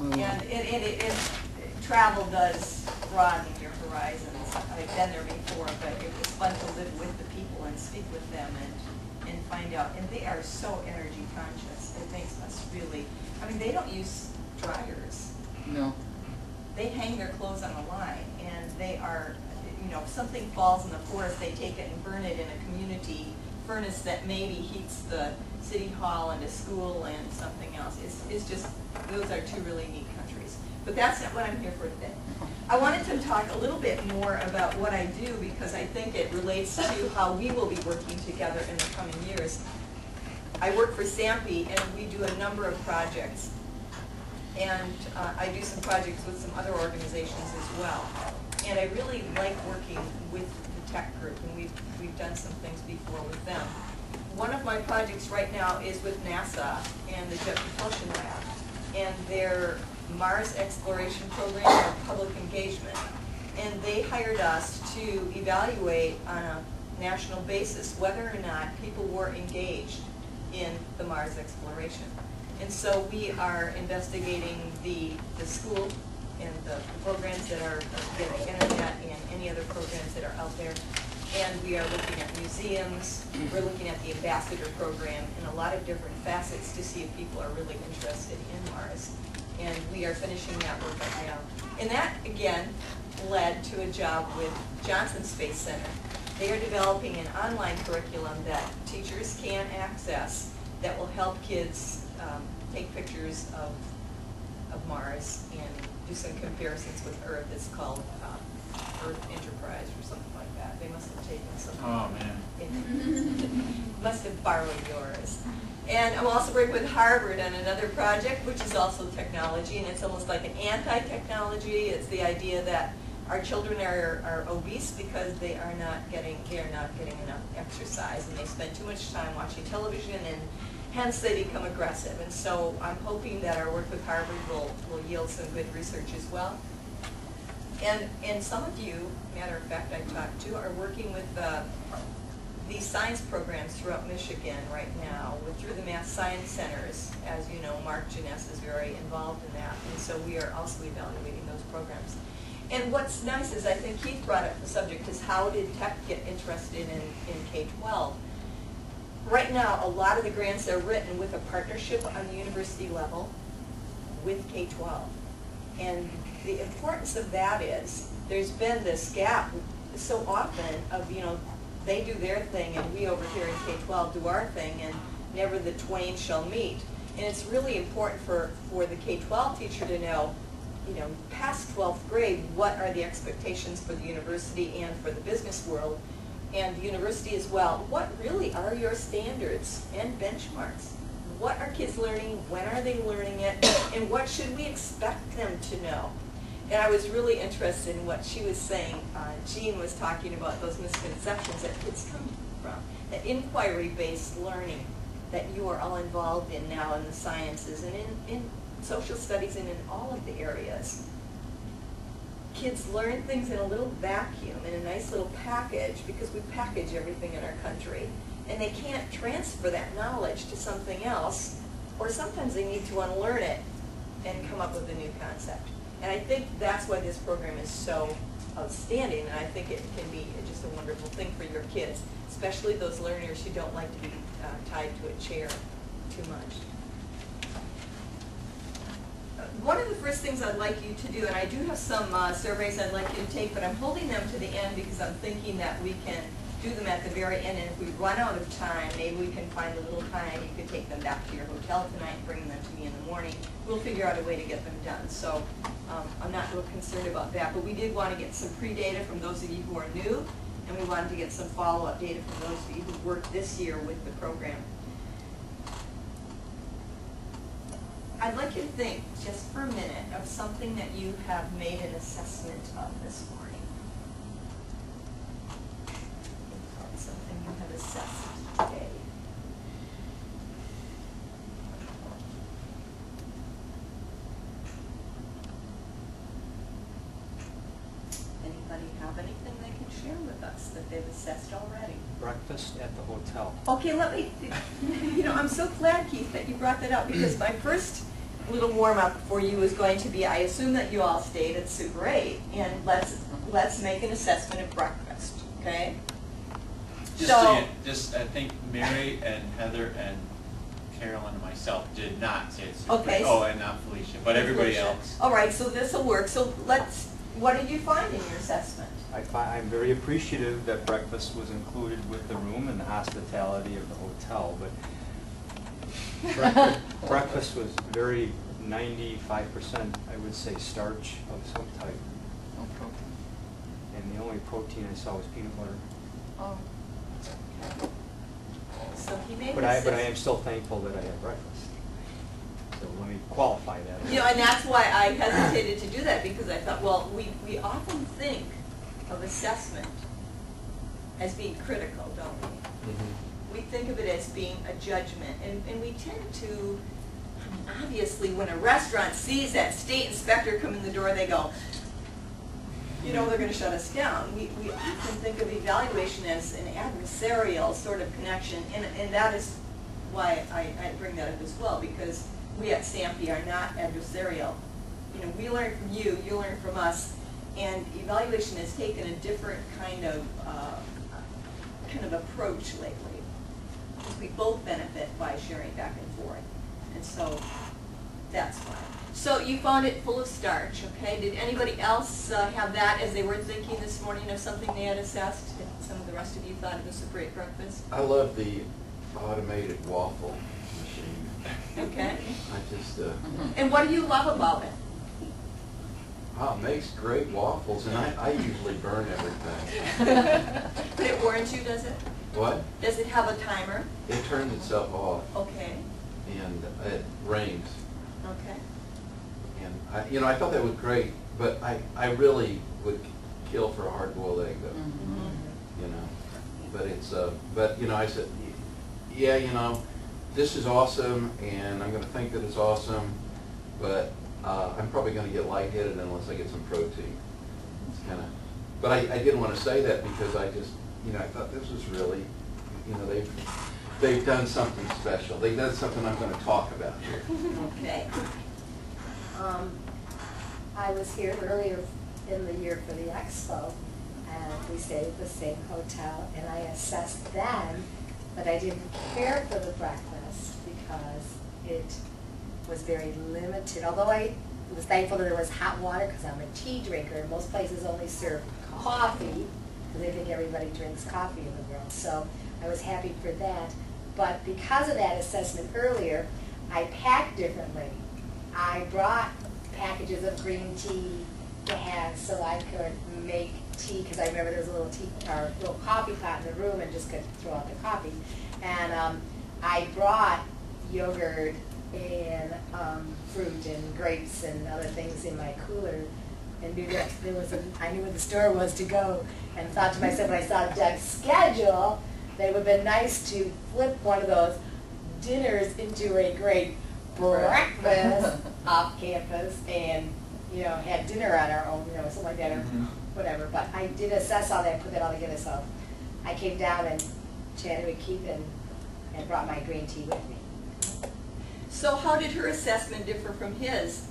And travel does broaden your horizons. I've been there before, but it was fun to live with the people and speak with them and find out. And they are so energy conscious. It makes us really, I mean, they don't use dryers. No. They hang their clothes on a line, and they are, you know, if something falls in the forest, they take it and burn it in a community furnace that maybe heats the city hall and a school and something else. It's just, those are two really neat countries. But that's not what I'm here for today. I wanted to talk a little bit more about what I do because I think it relates to how we will be working together in the coming years. I work for SAMPE, and we do a number of projects. And I do some projects with some other organizations as well. And I really like working with the tech group, and we've done some things before with them. One of my projects right now is with NASA and the Jet Propulsion Lab and their Mars exploration program or public engagement. And they hired us to evaluate on a national basis whether or not people were engaged in the Mars exploration. And so we are investigating the school and the programs that are via the internet and any other programs that are out there. And we are looking at museums, we're looking at the ambassador program and a lot of different facets to see if people are really interested in Mars. And we are finishing that work right now. And that, again, led to a job with Johnson Space Center. They are developing an online curriculum that teachers can access that will help kids take pictures of Mars and do some comparisons with Earth. It's called Earth Enterprise or something like that. They must have taken some. Oh, man. Must have borrowed yours. And I'm also working with Harvard on another project, which is also technology, and it's almost like an anti-technology. It's the idea that our children are obese because they are not getting enough exercise, and they spend too much time watching television, and hence they become aggressive. And so I'm hoping that our work with Harvard will yield some good research as well. And some of you, matter of fact, I talked to, are working with these science programs throughout Michigan right now through the math science centers. As you know, Mark Janess is very involved in that, and so we are also evaluating those programs. And what's nice is I think Keith brought up the subject is how did tech get interested in K-12? Right now, a lot of the grants are written with a partnership on the university level with K-12. And the importance of that is there's been this gap so often of, you know, they do their thing and we over here in K-12 do our thing, and never the twain shall meet. And it's really important for the K-12 teacher to know, you know, past 12th grade, what are the expectations for the university and for the business world, and the university as well. What really are your standards and benchmarks? What are kids learning? When are they learning it? And what should we expect them to know? And I was really interested in what she was saying. Jean was talking about those misconceptions that kids come from, that inquiry-based learning that you are all involved in now in the sciences and in social studies and in all of the areas. Kids learn things in a little vacuum, in a nice little package, because we package everything in our country. And they can't transfer that knowledge to something else, or sometimes they need to unlearn it and come up with a new concept. And I think that's why this program is so outstanding, and I think it can be just a wonderful thing for your kids, especially those learners who don't like to be tied to a chair too much. One of the first things I'd like you to do, and I do have some surveys I'd like you to take, but I'm holding them to the end because I'm thinking that we can do them at the very end, and if we run out of time, maybe we can find a little time. You could take them back to your hotel tonight, bring them to me in the morning. We'll figure out a way to get them done. So I'm not real concerned about that, but we did want to get some pre-data from those of you who are new, and we wanted to get some follow-up data from those of you who worked this year with the program. I'd like you to think just for a minute of something that you have made an assessment of this morning. Something you have assessed today. Anybody have anything they can share with us that they've assessed already? Breakfast at the hotel. Okay, let me, you know, I'm so glad, Keith, that you brought that up, because my first little warm up for you is going to be, I assume that you all stayed at Super 8, and let's make an assessment of breakfast, okay? Just I think Mary and Heather and Carolyn and myself did not say it. Okay. Oh, and not Felicia, but everybody else. All right, so this will work. So what did you find in your assessment? I'm very appreciative that breakfast was included with the room and the hospitality of the hotel, but breakfast was very 95%, I would say, starch of some type. And the only protein I saw was peanut butter. Oh. So he made But I am still thankful that I had breakfast. So let me qualify that. You know, and that's why I hesitated to do that, because I thought, well, we often think of assessment as being critical, don't we? Mm-hmm. We think of it as being a judgment, and we tend to, obviously, when a restaurant sees that state inspector come in the door, they go, you know, they're going to shut us down. We often think of evaluation as an adversarial sort of connection, and that is why I bring that up as well, because we at Stampy are not adversarial. You know, we learn from you, you learn from us, and evaluation has taken a different kind of approach lately. We both benefit by sharing back and forth, and so that's why. So you found it full of starch, okay? Did anybody else have that as they were thinking this morning of something they had assessed? And some of the rest of you thought it was a great breakfast? I love the automated waffle machine. Okay. I just, And what do you love about it? it makes great waffles, and I usually burn everything. But it warns you, does it? What? Does it have a timer? It turns itself off, Okay. and it rings. Okay. And I thought that was great, but I really would kill for a hard-boiled egg, though. Mm-hmm. But I said, yeah, this is awesome, and I'm going to think that it's awesome, but I'm probably going to get lightheaded unless I get some protein. It's kind of, but I didn't want to say that because I just, I thought this was really, they've done something special. They've done something I'm going to talk about here. Okay. I was here earlier in the year for the expo, and we stayed at the same hotel, and I assessed then, but I didn't care for the breakfast because it was very limited. Although I was thankful that there was hot water because I'm a tea drinker, and most places only serve coffee because they think everybody drinks coffee in the world. So I was happy for that. But because of that assessment earlier, I packed differently. I brought packages of green tea to have so I could make tea, because I remember there was a little tea or little coffee pot in the room and just could throw out the coffee. And I brought yogurt and fruit and grapes and other things in my cooler, and knew that I knew where the store was to go, and thought to myself when I saw Doug's schedule that it would have been nice to flip one of those dinners into a great breakfast off campus, and had dinner on our own, something like that, or whatever. But I did assess all that, put that all together. So I came down and chatted with Keith and brought my green tea with me. So how did her assessment differ from his?